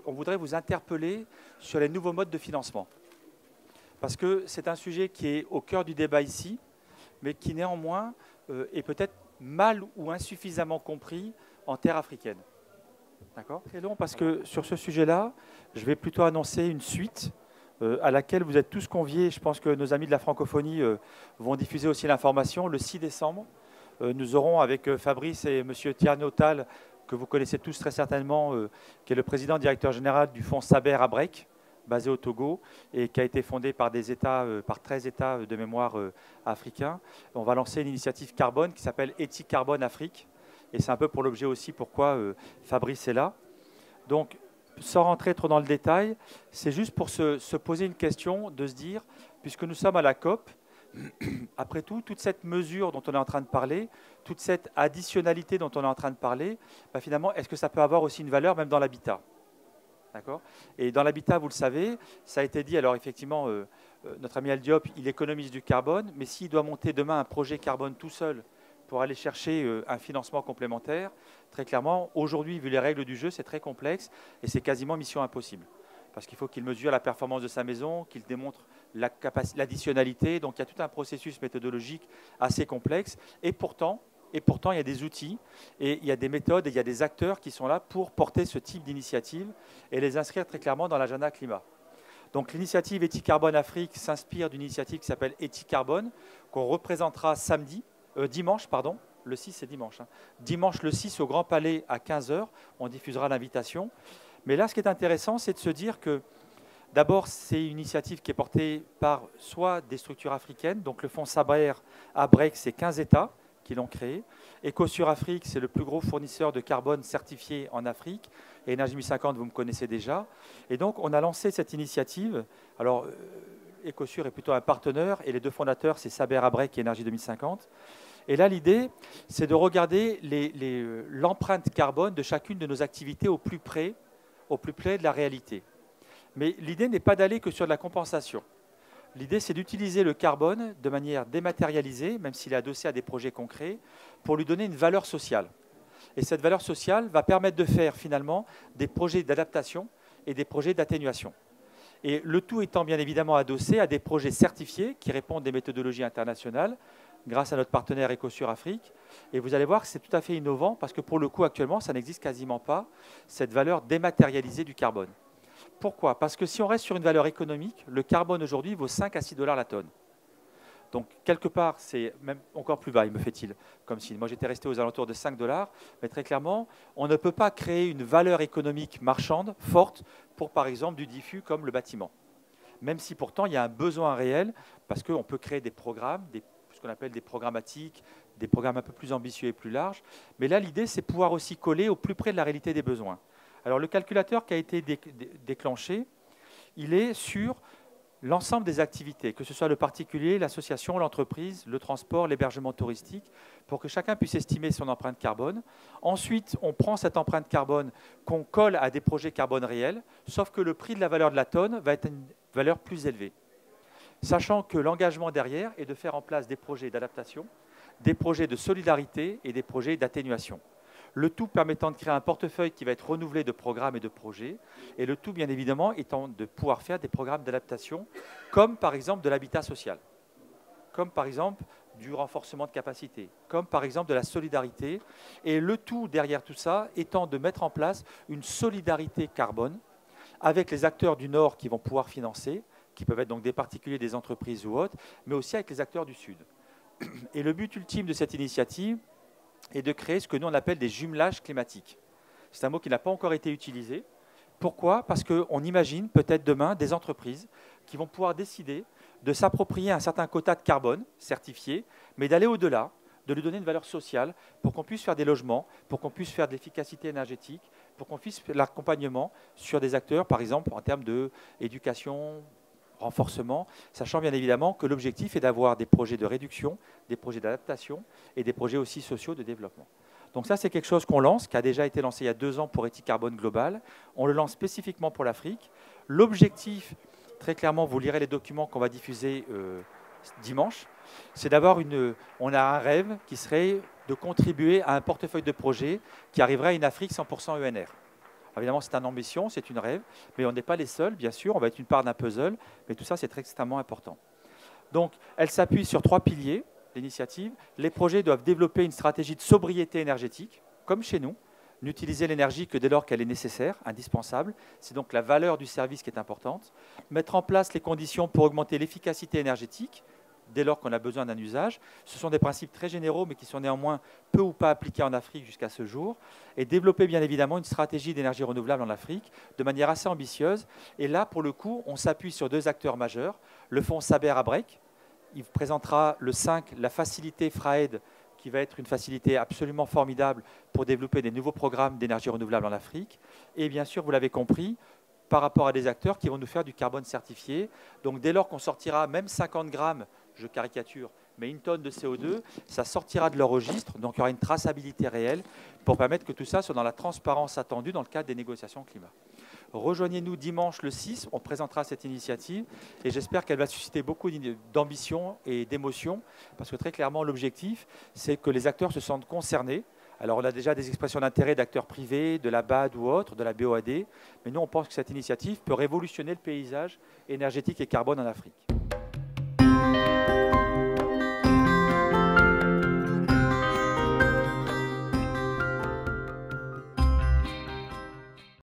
on voudrait vous interpeller sur les nouveaux modes de financement. Parce que c'est un sujet qui est au cœur du débat ici, mais qui néanmoins est peut-être mal ou insuffisamment compris en terre africaine. D'accord ? C'est long parce que sur ce sujet-là, je vais plutôt annoncer une suite à laquelle vous êtes tous conviés. Je pense que nos amis de la francophonie vont diffuser aussi l'information. Le 6 décembre, nous aurons avec Fabrice et M. Tierno Tal, que vous connaissez tous très certainement, qui est le président directeur général du fonds Saber Abrek, basé au Togo, et qui a été fondé par des États, par 13 États de mémoire africains. On va lancer une initiative carbone qui s'appelle Éthique Carbone Afrique. Et c'est un peu pour l'objet aussi pourquoi Fabrice est là. Donc, sans rentrer trop dans le détail, c'est juste pour se poser une question, de se dire, puisque nous sommes à la COP, après tout, toute cette mesure dont on est en train de parler, toute cette additionnalité dont on est en train de parler, bah finalement, est-ce que ça peut avoir aussi une valeur même dans l'habitat ? D'accord ? Et dans l'habitat, vous le savez, ça a été dit, alors effectivement, notre ami Al Diop, il économise du carbone, mais s'il doit monter demain un projet carbone tout seul, pour aller chercher un financement complémentaire, très clairement, aujourd'hui, vu les règles du jeu, c'est très complexe et c'est quasiment mission impossible. Parce qu'il faut qu'il mesure la performance de sa maison, qu'il démontre l'additionnalité. Donc, il y a tout un processus méthodologique assez complexe. Et pourtant, il y a des outils et il y a des méthodes et il y a des acteurs qui sont là pour porter ce type d'initiative et les inscrire très clairement dans l'agenda climat. Donc, l'initiative Éthique Carbone Afrique s'inspire d'une initiative qui s'appelle Éthique Carbone, qu'on représentera dimanche, le 6 c'est dimanche. Dimanche le 6 au Grand Palais à 15 h, on diffusera l'invitation. Mais là, ce qui est intéressant, c'est de se dire que d'abord, c'est une initiative qui est portée par soit des structures africaines, donc le fonds Saber Abrek, c'est 15 États qui l'ont créé. Ecosur Afrique, c'est le plus gros fournisseur de carbone certifié en Afrique. Et Énergie 2050, vous me connaissez déjà. Et donc, on a lancé cette initiative. Alors, Ecosur est plutôt un partenaire et les deux fondateurs, c'est Saber Abrek et Énergie 2050. Et là, l'idée, c'est de regarder l'empreinte carbone de chacune de nos activités au plus près de la réalité. Mais l'idée n'est pas d'aller que sur de la compensation. L'idée, c'est d'utiliser le carbone de manière dématérialisée, même s'il est adossé à des projets concrets, pour lui donner une valeur sociale. Et cette valeur sociale va permettre de faire finalement des projets d'adaptation et des projets d'atténuation. Et le tout étant bien évidemment adossé à des projets certifiés qui répondent à des méthodologies internationales, grâce à notre partenaire Ecosur Afrique. Et vous allez voir que c'est tout à fait innovant parce que pour le coup, actuellement, ça n'existe quasiment pas, cette valeur dématérialisée du carbone. Pourquoi ? Parce que si on reste sur une valeur économique, le carbone aujourd'hui vaut 5 à 6 $ la tonne. Donc, quelque part, c'est même encore plus bas, il me fait-il. Comme si moi, j'étais resté aux alentours de 5 $. Mais très clairement, on ne peut pas créer une valeur économique marchande forte pour, par exemple, du diffus comme le bâtiment. Même si pourtant, il y a un besoin réel parce qu'on peut créer des programmes, ce qu'on appelle des programmatiques, des programmes un peu plus ambitieux et plus larges. Mais là, l'idée, c'est pouvoir aussi coller au plus près de la réalité des besoins. Alors, le calculateur qui a été déclenché, il est sur l'ensemble des activités, que ce soit le particulier, l'association, l'entreprise, le transport, l'hébergement touristique, pour que chacun puisse estimer son empreinte carbone. Ensuite, on prend cette empreinte carbone qu'on colle à des projets carbone réels, sauf que le prix de la valeur de la tonne va être une valeur plus élevée. Sachant que l'engagement derrière est de faire en place des projets d'adaptation, des projets de solidarité et des projets d'atténuation. Le tout permettant de créer un portefeuille qui va être renouvelé de programmes et de projets, et le tout, bien évidemment, étant de pouvoir faire des programmes d'adaptation, comme par exemple de l'habitat social, comme par exemple du renforcement de capacité, comme par exemple de la solidarité, et le tout derrière tout ça étant de mettre en place une solidarité carbone avec les acteurs du Nord qui vont pouvoir financer, qui peuvent être donc des particuliers, des entreprises ou autres, mais aussi avec les acteurs du Sud. Et le but ultime de cette initiative est de créer ce que nous on appelle des jumelages climatiques. C'est un mot qui n'a pas encore été utilisé. Pourquoi ? Parce qu'on imagine peut-être demain des entreprises qui vont pouvoir décider de s'approprier un certain quota de carbone certifié, mais d'aller au-delà, de lui donner une valeur sociale pour qu'on puisse faire des logements, pour qu'on puisse faire de l'efficacité énergétique, pour qu'on puisse faire de l'accompagnement sur des acteurs, par exemple en termes d'éducation, renforcement, sachant bien évidemment que l'objectif est d'avoir des projets de réduction, des projets d'adaptation et des projets aussi sociaux de développement. Donc ça, c'est quelque chose qu'on lance, qui a déjà été lancé il y a 2 ans pour Éthique Carbone Global. On le lance spécifiquement pour l'Afrique. L'objectif, très clairement, vous lirez les documents qu'on va diffuser dimanche, c'est d'avoir on a un rêve qui serait de contribuer à un portefeuille de projets qui arriverait à une Afrique 100% ENR. Évidemment, c'est une ambition, c'est une rêve, mais on n'est pas les seuls, bien sûr, on va être une part d'un puzzle, mais tout ça, c'est extrêmement important. Donc, elle s'appuie sur 3 piliers, l'initiative. Les projets doivent développer une stratégie de sobriété énergétique, comme chez nous, n'utiliser l'énergie que dès lors qu'elle est nécessaire, indispensable. C'est donc la valeur du service qui est importante. Mettre en place les conditions pour augmenter l'efficacité énergétique, dès lors qu'on a besoin d'un usage. Ce sont des principes très généraux, mais qui sont néanmoins peu ou pas appliqués en Afrique jusqu'à ce jour. Et développer bien évidemment une stratégie d'énergie renouvelable en Afrique de manière assez ambitieuse. Et là, pour le coup, on s'appuie sur 2 acteurs majeurs. Le fonds Saber Abrek, il présentera le 5, la facilité FRAED, qui va être une facilité absolument formidable pour développer des nouveaux programmes d'énergie renouvelable en Afrique. Et bien sûr, vous l'avez compris, par rapport à des acteurs qui vont nous faire du carbone certifié. Donc dès lors qu'on sortira même 50 grammes, je caricature, mais 1 tonne de CO2, ça sortira de leur registre, donc il y aura une traçabilité réelle pour permettre que tout ça soit dans la transparence attendue dans le cadre des négociations climat. Rejoignez-nous dimanche le 6, on présentera cette initiative et j'espère qu'elle va susciter beaucoup d'ambition et d'émotion parce que très clairement l'objectif c'est que les acteurs se sentent concernés. Alors on a déjà des expressions d'intérêt d'acteurs privés, de la BAD ou autres, de la BOAD, mais nous on pense que cette initiative peut révolutionner le paysage énergétique et carbone en Afrique.